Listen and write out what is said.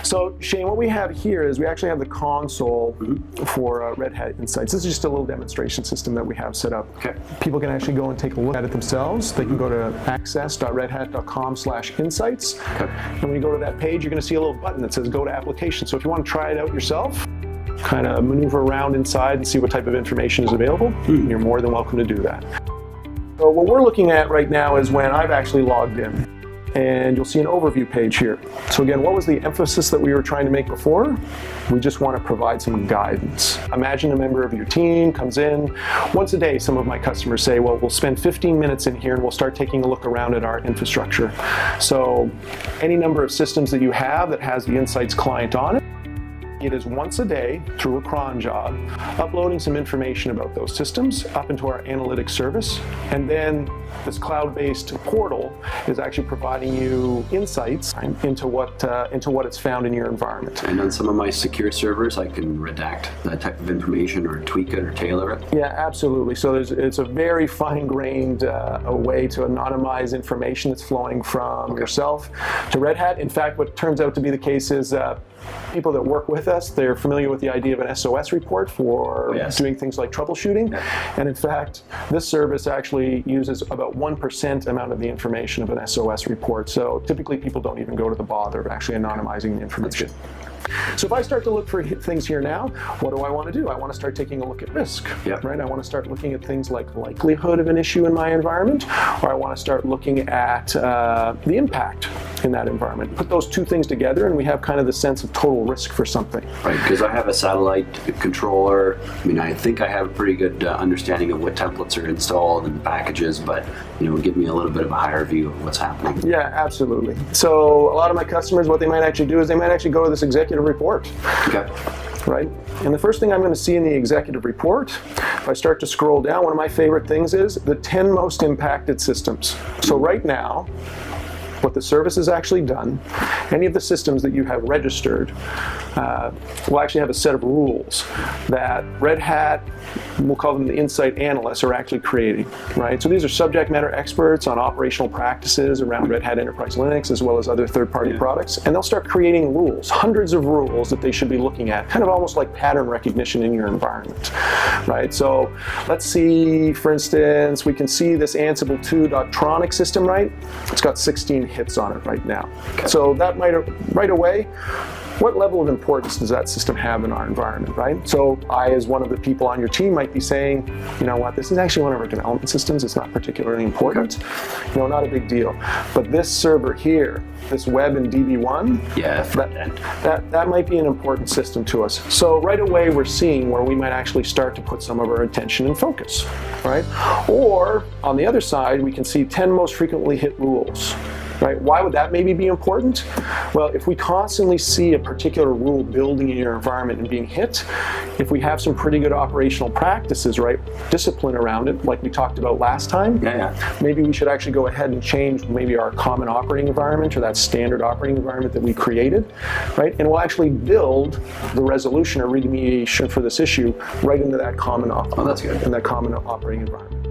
So Shane, what we have here is we actually have the console for Red Hat Insights. This is just a little demonstration system that we have set up. Okay. People can actually go and take a look at it themselves. They can go to access.redhat.com/insights. Okay. And when you go to that page, you're going to see a little button that says go to application. So if you want to try it out yourself, kind of maneuver around inside and see what type of information is available, you're more than welcome to do that. So what we're looking at right now is when I've actually logged in. And you'll see an overview page here. So again, what was the emphasis that we were trying to make before? We just want to provide some guidance. Imagine a member of your team comes in. Once a day, some of my customers say, well, we'll spend 15 minutes in here and we'll start taking a look around at our infrastructure. So any number of systems that you have that has the Insights client on it, it is once a day through a cron job, uploading some information about those systems up into our analytics service. And then this cloud-based portal is actually providing you insights into what it's found in your environment. And on some of my secure servers, I can redact that type of information or tweak it or tailor it? Yeah, absolutely. So it's a very fine-grained way to anonymize information that's flowing from yourself to Red Hat. In fact, what turns out to be the case is people that work with us, they're familiar with the idea of an SOS report for doing things like troubleshooting. And in fact, this service actually uses about 1% amount of the information of an SOS report. So typically people don't even go to the bother of actually anonymizing the information. So if I start to look for things here now, what do I want to do? I want to start taking a look at risk, right? I want to start looking at things like likelihood of an issue in my environment, or I want to start looking at the impact in that environment. Put those two things together and we have kind of the sense of total risk for something. Right, because I have a satellite controller. I mean, I think I have a pretty good understanding of what templates are installed and packages, but give me a little bit of a higher view of what's happening. Yeah, absolutely. So a lot of my customers, what they might actually do is they might actually go to this executive report. Okay. Right? And the first thing I'm going to see in the executive report, if I start to scroll down, one of my favorite things is the 10 most impacted systems. So right now, what the service has actually done, any of the systems that you have registered will actually have a set of rules that Red Hat, we'll call them the Insight Analysts, are actually creating, right? So these are subject matter experts on operational practices around Red Hat Enterprise Linux as well as other third-party products, and they'll start creating rules, hundreds of rules that they should be looking at, kind of almost like pattern recognition in your environment, right? So let's see, for instance, we can see this Ansible 2 Doctronic system, right? It's got 16 hits on it right now. So that might, right away, what level of importance does that system have in our environment, right? So I, as one of the people on your team, might be saying, you know what, this is actually one of our development systems. It's not particularly important. Not a big deal. But this server here, this web and DB1, that might be an important system to us. So right away, we're seeing where we might actually start to put some of our attention and focus, right? Or on the other side, we can see 10 most frequently hit rules. Right? Why would that maybe be important? Well, if we constantly see a particular rule building in your environment and being hit, if we have some pretty good operational practices, right, discipline around it, like we talked about last time, maybe we should actually go ahead and change maybe our common operating environment or that standard operating environment that we created, right? And we'll actually build the resolution or remediation for this issue right into that common that's good. in that common operating environment.